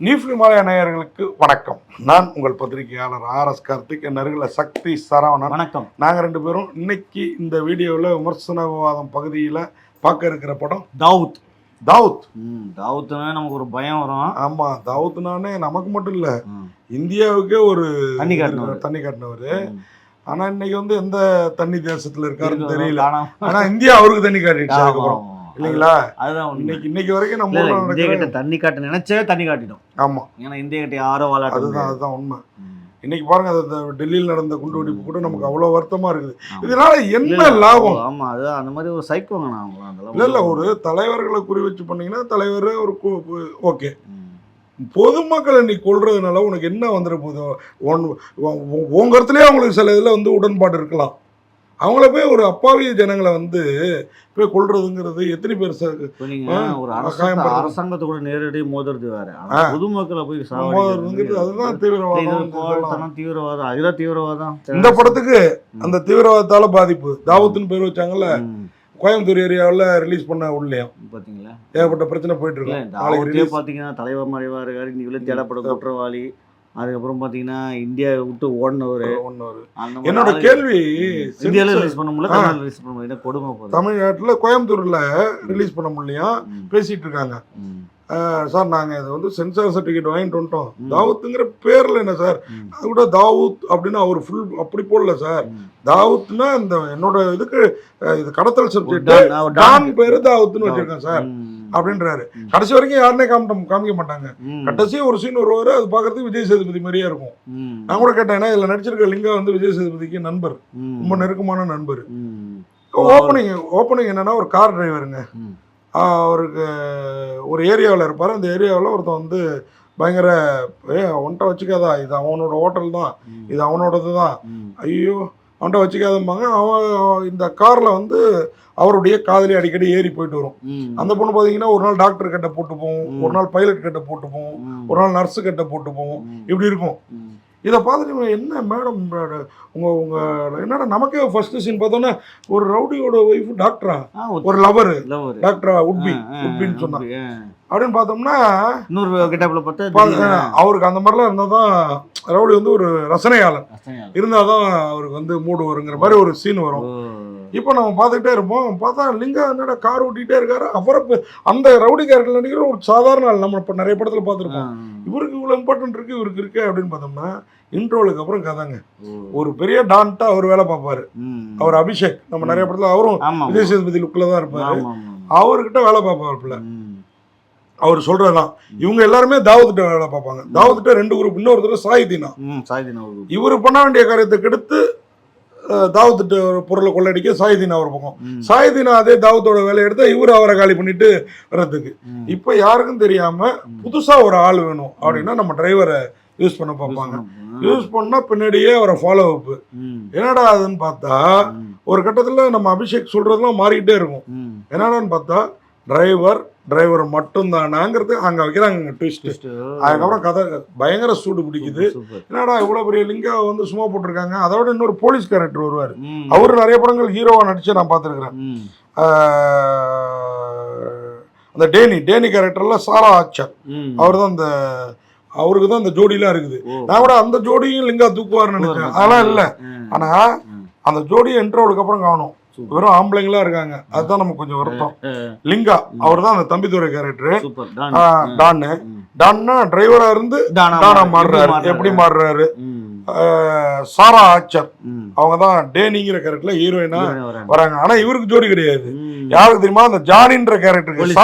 நீஃப்லி மாலையா நேயர்களுக்கு வணக்கம். நான் உங்கள் பத்திரிகையாளர் RS கார்த்திக். என் அருகில் சக்தி சரவணன். வணக்கம். நாங்கள் ரெண்டு பேரும் இன்னைக்கு இந்த வீடியோவில் விமர்சன விவாதம் பகுதியில் பார்க்க இருக்கிற படம் தாவூத். தாவூத்னா நமக்கு ஒரு பயம் வரும். ஆமாம், தாவூத்னானே நமக்கு மட்டும் இல்லை, இந்தியாவுக்கே ஒரு தண்ணி காட்டினவர். ஆனால் இன்னைக்கு வந்து எந்த தண்ணி தேசத்தில் இருக்காருன்னு தெரியல. ஆனால் இந்தியா அவருக்கு தண்ணி காட்டிடுச்சு அதுக்கப்புறம், இல்லைங்களா? அதுதான் இன்னைக்கு வரைக்கும் நம்ம தண்ணி காட்ட நினைச்சே தண்ணி காட்டிடும். ஆமா, ஏன்னா இந்திய கிட்ட யாரோ வாழாட்டு. அதுதான் உண்மை. இன்னைக்கு பாருங்க, அந்த டெல்லியில் நடந்த குண்டு வெடிப்பு கூட நமக்கு அவ்வளவு வருத்தமா இருக்குது. இதனால என்ன லாபம்? ஆமா, அதுதான் அந்த மாதிரி ஒரு சைக்கோங்க. இல்ல ஒரு தலைவர்களை குறி வச்சு பண்ணீங்கன்னா தலைவர் ஒரு ஓகே. பொதுமக்களை நீ கொள்றதுனால உனக்கு என்ன வந்துட போதோ, உங்க இடத்துலயே அவங்களுக்கு சில இதுல வந்து உடன்பாடு இருக்கலாம். அவங்கள போய் ஒரு அப்பாவி ஜனங்களை வந்து போய் கொள்றதுங்கிறது எத்தனை பேர் ஒரு அரசாங்கத்தை கூட நேரடி மோதுறது வேற, பொதுமக்களை போய் மோதுறதுங்கிறது அதுதான் தீவிரவாதம். தீவிரவாதம் அதுதான் தீவிரவாதம். இந்த படத்துக்கு அந்த தீவிரவாதத்தால பாதிப்பு. தாவூத்னு பேர் வச்சாங்கல்ல, கோயம்புத்தூர் ஏரியாவில் ரிலீஸ் பண்ண உள்ளேயும் பார்த்தீங்களா ஏகப்பட்ட பிரச்சனை போயிட்டு இருக்கு. பார்த்தீங்கன்னா தலைவர் மறைவா இருக்காரு, இன்னைக்கு தேடப்படும் குற்றவாளி. அதுக்கப்புறம் பார்த்தீங்கன்னா இந்தியா விட்டு ஓடினவர். என்னோட கேள்வி, இந்தியாவில் ரிலீஸ் பண்ண முடியல, தமிழ்நாட்டில் ரிலீஸ் பண்ண முடியல, கொடுமை போகுது. தமிழ்நாட்டில் கோயம்புத்தூரில் ரிலீஸ் பண்ண முடியலையா பேசிட்டு இருக்காங்க. சார் நாங்கள் இதை வந்து சென்சார் சர்டிஃபிகேட் வாங்கிட்டு வந்துட்டோம், தாவூத்துங்கிற பேரில் என்ன சார், அது கூட தாவூத் அப்படின்னு அவர் ஃபுல் அப்படி போடல சார். தாவூத்னா இந்த என்னோட இதுக்கு இது கடத்தல் சப்ஜெக்ட், டான் பேரு தாவூத்னு வச்சிருக்கேன் சார் அப்படின்றாரு. கடைசி வரைக்கும் யாருனே காமிக்க மாட்டாங்க. கடைசி ஒரு சீன் வருவாரு, அது பாக்குறதுக்கு விஜய் சேதுபதி மாதிரியா இருக்கும். நான் கூட கேட்டேன், ஏன்னா இதுல நடிச்சிருக்க லிங்கா வந்து விஜய் சேதுபதிக்கு நண்பர், ரொம்ப நெருக்கமான நண்பர். ஓப்பனிங் என்னன்னா, ஒரு கார் டிரைவருங்க, அவருக்கு ஒரு ஏரியாவில் இருப்பார். அந்த ஏரியாவில் ஒருத்தன் வந்து பயங்கர அவன்கிட்ட வச்சுக்காதா, இது அவனோட ஹோட்டல் தான், இது அவனோடது தான், ஐயோ அவன்கிட்ட வச்சுக்காதம்பாங்க. அவன் இந்த காரில் வந்து அவருடைய காதலி அடிக்கடி ஏறி போயிட்டு வரும். அந்த பொண்ணு பார்த்தீங்கன்னா ஒரு நாள் டாக்டர் கட்டை போட்டு போவோம், ஒரு நாள் பைலட் கட்டை போட்டு போவோம், ஒரு நாள் நர்ஸு கட்டை போட்டு போவோம், இப்படி இருக்கும். இதை பார்த்துட்டு என்ன மேடம் உங்கள் என்னடா, நமக்கே ஃபர்ஸ்ட் சீன் பார்த்தோன்னா ஒரு ரவுடியோட ஒய்ஃப் டாக்டரா, ஒரு லவர் டாக்டரா உட்பின்னு சொன்னாங்க அப்படின்னு பார்த்தோம்னா, அவருக்கு அந்த மாதிரிலாம் இருந்தால் தான் ரவுடி வந்து ஒரு ரசனையாளர் இருந்தால் தான் அவருக்கு வந்து மூடு வருங்கிற மாதிரி ஒரு சீன் வரும். இப்போ நம்ம பார்த்துக்கிட்டே இருப்போம். பார்த்தா லிங்கா என்னடா கார் ஓட்டிகிட்டே இருக்காரு. அவரை அந்த ரவுடி கேரக்டர் நடிக்கிற ஒரு சாதாரண ஆள், நம்ம இப்போ நிறைய படத்தில் பார்த்துருப்போம். இவருக்கு இவ்வளோ இம்பார்ட்டன்ட் இருக்குது, இவருக்கு இருக்கு அப்படின்னு பார்த்தோம்னா, இன்ட்ரோலுக்கு அப்புறம் கதாங்க ஒரு பெரிய டான்ட்டா அவர் வேலை பார்ப்பாரு. அவர் அபிஷேக், நம்ம நிறைய படத்தில் அவரும் விஜய் சேதுபதி லுக்கில் தான் இருப்பாரு. அவர்கிட்ட வேலை பார்ப்பாருல, அவர் சொல்றதுதான். இவங்க எல்லாருமே தாவூத்கிட்ட வேலை பார்ப்பாங்க. தாவூத்கிட்ட ரெண்டு குரூப், இன்னொருத்தர் சாயிதீனா. இவரு பண்ண வேண்டிய காரியத்தை கெடுத்து தாவூத்கிட்ட ஒரு பொருளை கொள்ளடிக்க சாயிதீனா ஒரு பக்கம், சாயிதீனா அதே தாவூத்தோட வேலையை எடுத்தா இவரு அவரை காலி பண்ணிட்டு வர்றதுக்கு. இப்ப யாருக்கும் தெரியாம புதுசா ஒரு ஆள் வேணும் அப்படின்னா நம்ம டிரைவரை யூஸ் பண்ண பார்ப்பாங்க. யூஸ் பண்ணா பின்னாடியே அவரை ஃபாலோ அப். என்னடா அதுன்னு பார்த்தா ஒரு கட்டத்துல நம்ம அபிஷேக் சொல்றதுலாம் மாறிக்கிட்டே இருக்கும். என்னடான்னு பார்த்தா டிரைவர் மட்டும்தானாங்கிறது அங்க வைக்கிறாங்க ட்விஸ்ட். அதுக்கப்புறம் கதை பயங்கர சூடு பிடிக்குது. என்னடா இவ்வளவு பெரிய லிங்கா வந்து சும்மா போட்டிருக்காங்க. அதோட இன்னொரு போலீஸ் கேரக்டர் வருவார். அவரு நிறைய படங்கள் ஹீரோவா நடிச்சு நான் பார்த்துருக்கிறேன். அந்த டேனி கேரக்டர்ல சாரா ஆச்சர், அவர் தான் அந்த அவருக்கு தான் அந்த ஜோடிலாம் இருக்குது. நான் கூட அந்த ஜோடியும் லிங்கா தூக்குவார்னு நினைச்சேன். அதெல்லாம் இல்லை. ஆனா அந்த ஜோடியை இன்ட்ரோவுக்கு அப்புறம் காணும், வெறும் ஆம்பளைங்களா இருக்காங்க. அதுதான் நமக்கு கொஞ்சம் வருத்தம். லிங்கா அவர் தான் அந்த தம்பிதுரை கேரக்டர். டான்னா டிரைவரா இருந்து டானா மாறுறாரு. எப்படி மாறுறாரு? சாரா ஆச்சர் அவங்க தான் டேனிங்கிற கேரக்டர்ல ஹீரோயினா வராங்க. ஆனா இவருக்கு ஜோடி கிடையாது. யாருக்கு தெரியுமா? அந்த ஜானின்ற கேரக்டருக்கு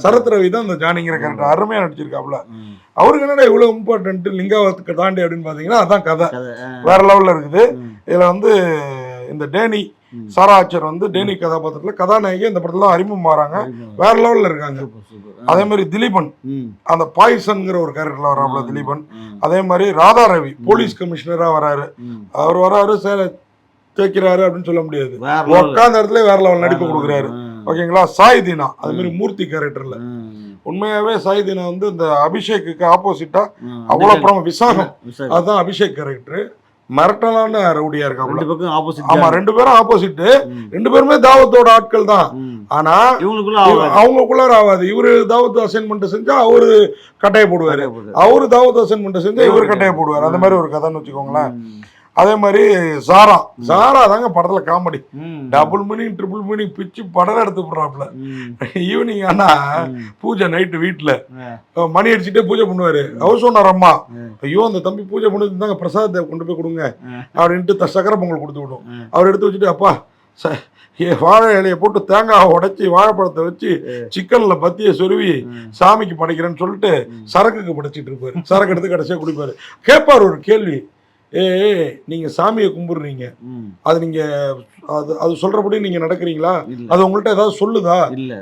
சரத் ரவி தான் அந்த ஜானிங்கிற கேரக்டர் அருமையா நடிச்சிருக்காப்ல. அவருக்கு என்னடா இவ்வளவு இம்பார்ட்டன்ட் லிங்காவத்துக்கு தாண்டி அப்படின்னு பாத்தீங்கன்னா அதான் கதை வேற லெவல்ல இருக்குது. இதுல வந்து இந்த டேனி சாரா ஆச்சர் வந்து டேனி கதாபாத்திரத்துல கதாநாயகி இந்த படத்துல அறிமுகம் மாறாங்க, வேற லெவல்ல இருக்காங்க. அதே மாதிரி திலீபன் அந்த பாய்சன்ங்கிற ஒரு கேரக்டர்ல வர்றாப்புல திலீபன். அதே மாதிரி ராதா ரவி போலீஸ் கமிஷனரா வராரு. அவர் வராரு தேய்க்கிறாரு அப்படின்னு சொல்ல முடியாது, உட்காந்த இடத்துல வேற லெவல் நடிப்பு கொடுக்குறாரு. ஓகேங்களா? சாயிதீனா அது மாதிரி மூர்த்தி கேரக்டர்ல உண்மையாவே சாயிதீனா வந்து இந்த அபிஷேக்கு ஆப்போசிட்டா அவ்வளவு அப்புறம் விசாகம், அதுதான் அபிஷேக் கேரக்டர். மிரட்டலான ரவுடியா இருக்காங்க. 2 பக்கம் ஆப்போசிட். ஆமா, 2 பேரும் ஆப்போசிட். 2 பேருமே தாவத்தோட ஆட்கள் தான். ஆனா அவங்களுக்குள்ளார ஆகாது. இவரு தாவத் அசைன்மெண்ட் செஞ்சா அவரு கட்டைய போடுவாரு, அவரு தாவத் அசைன்மெண்ட் செஞ்சா இவரு கட்டைய போடுவாரு. அந்த மாதிரி ஒரு கதைன்னு வச்சுக்கோங்களேன். அதே மாதிரி சாரா தாங்க படத்துல comedy. Double meaning triple meaning பிச்சு படம் எடுத்து போடுறாப்புல. ஈவினிங் ஆனா பூஜை நைட்டு வீட்டுல மணி அடிச்சுட்டே பூஜை பண்ணுவாரு. அவர் சொன்னார் அம்மா, ஐயோ அந்த தம்பி பூஜை பண்ணி தாங்க பிரசாதத்தை கொண்டு போய் கொடுங்க அப்படின்ட்டு சக்கரை பொங்கல் கொடுத்து விடும். அவர் எடுத்து வச்சுட்டு, அப்பா வாழை இலையை போட்டு தேங்காவை உடைச்சி வாழைப்பழத்தை வச்சு சிக்கன்ல பத்திய சொருவி சாமிக்கு படைக்கிறேன்னு சொல்லிட்டு சரக்குக்கு படைச்சிட்டு இருப்பாரு. சரக்கு எடுத்து கடைசியா குடிப்பாரு. கேட்பாரு ஒரு கேள்வி, நீங்க சாமியை கும்பிடுறீங்க, அது நீங்க அது சொல்றபடி நீங்க நடக்கிறீங்களா? அது உங்கள்ட்ட ஏதாவது சொல்லுதா?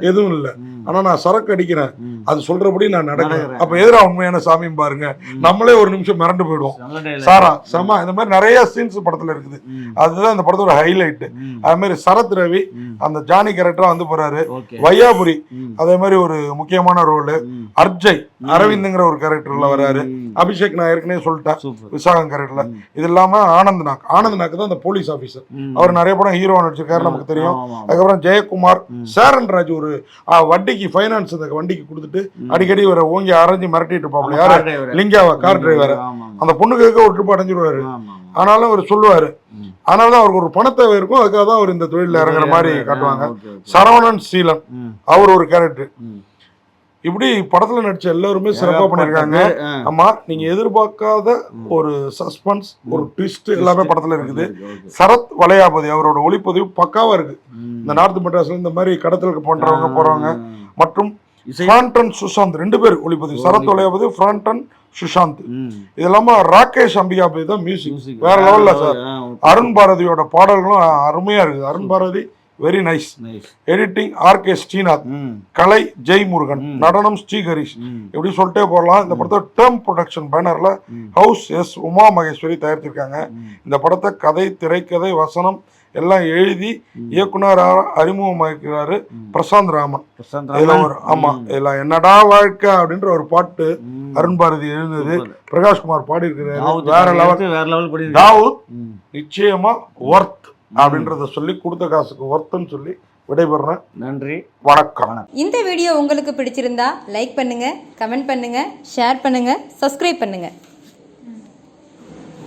எதுவும் இல்ல. ஆனா நான் சரக்கு அடிக்கிறேன், அது சொல்றபடி நான் நடக்கிறேன். அப்ப எதிரா உண்மையான சாமியும் பாருங்க. நம்மளே ஒரு நிமிஷம் மிரண்டு போயிடுவோம். சாரா செம. இந்த மாதிரி நிறைய சீன்ஸ் படத்துல இருக்குது. அதுதான் இந்த படத்தோட ஹைலைட். அதே மாதிரி சரத் ரவி அந்த ஜானி கேரக்டரா வந்து போறாரு. வையாபுரி அதே மாதிரி ஒரு முக்கியமான ரோல். அர்ஜய் அரவிந்த்ங்கிற ஒரு கேரக்டர்ல வர்றாரு. அபிஷேக் நான் ஏற்கனவே சொல்லிட்டேன் விசாகம் கேரக்டர்ல. இது இல்லாம ஆனந்த் நாக் தான் அந்த போலீஸ் ஆபீசர். அவர் நிறைய படம் ஹீரோவா நடிச்சிருக்காரு, நமக்கு தெரியும். அதுக்கப்புறம் ஜெயக்குமார், சேரன் ராஜ் ஒரு வண்டிக்கு ஃபைனான்ஸ் அந்த வண்டிக்கு கொடுத்துட்டு அடிக்கடி ஒரு ஓங்கி அரைஞ்சு மிரட்டிட்டு இருப்பாங்க. யாரு? லிங்காவா, கார் டிரைவர். அந்த பொண்ணுக்கு ஒரு ட்ரிப் அடைஞ்சிருவாரு. ஆனாலும் அவர் சொல்லுவாரு. அதனாலதான் அவருக்கு ஒரு பண தேவை இருக்கும். அதுக்காக தான் அவர் இந்த தொழில இறங்குற மாதிரி காட்டுவாங்க. சரவணன் சீலன் அவர் ஒரு கேரக்டர். இப்படி படத்துல நடிச்ச எல்லாருமே சிறப்பா பண்ணிருக்காங்க. ஆமா, நீங்க எதிர்பார்க்காத ஒரு சஸ்பென்ஸ், ஒரு ட்விஸ்ட் எல்லாமே படத்துல இருக்குது. சரத் வளையாபதி அவரோட ஒளிப்பதிவு பக்காவா இருக்கு. இந்த நார்த் மெட்ராஸ்ல இந்த மாதிரி கடத்தலுக்கு பண்றவங்க போறவங்க மற்றும் பிராண்டன் சுஷாந்த் 2 பேர் ஒளிப்பதிவு. சரத் வளையாபதி, பிராண்டன் சுஷாந்த். இது இல்லாம ராகேஷ் அம்பிகாபதி தான் மியூசிக். வேற லெவல்ல சார். அருண் பாரதியோட பாடல்களும் அருமையா இருக்குது. Arun Bharathi very nice. Editing RK Srinath, கலை ஜெய்முருகன், நடனம் ஸ்ரீஹரிஷ். எப்படி சொல்லிட்டே போகலாம். இந்த படத்தை டேர்ம் ப்ரொடக்ஷன் பேனர்ல ஹவுஸ் எஸ் உமா மகேஸ்வரி தயாரிச்சிருக்காங்க. இந்த படத்தை கதை, திரைக்கதை, வசனம் எல்லாம் எழுதி இயக்குனர் அறிமுகமாக்கிறாரு பிரசாந்த் ராமன். ஆமா, இதுல என்னடா வாழ்க்கை அப்படின்ற ஒரு பாட்டு அருண் பாரதி எழுந்தது, பிரகாஷ்குமார் பாடி இருக்கிறாரு. வேற லெவல். தாவூத் நிச்சயமா ஒர்த் அப்படின்றத சொல்லி கொடுத்த காசுக்கு ஒர்த்துன்னு சொல்லி விடைபெறேன். நன்றி, வணக்கம். இந்த வீடியோ உங்களுக்கு பிடிச்சிருந்தா லைக் பண்ணுங்க, கமெண்ட் பண்ணுங்க, ஷேர் பண்ணுங்க, சப்ஸ்கிரைப் பண்ணுங்க.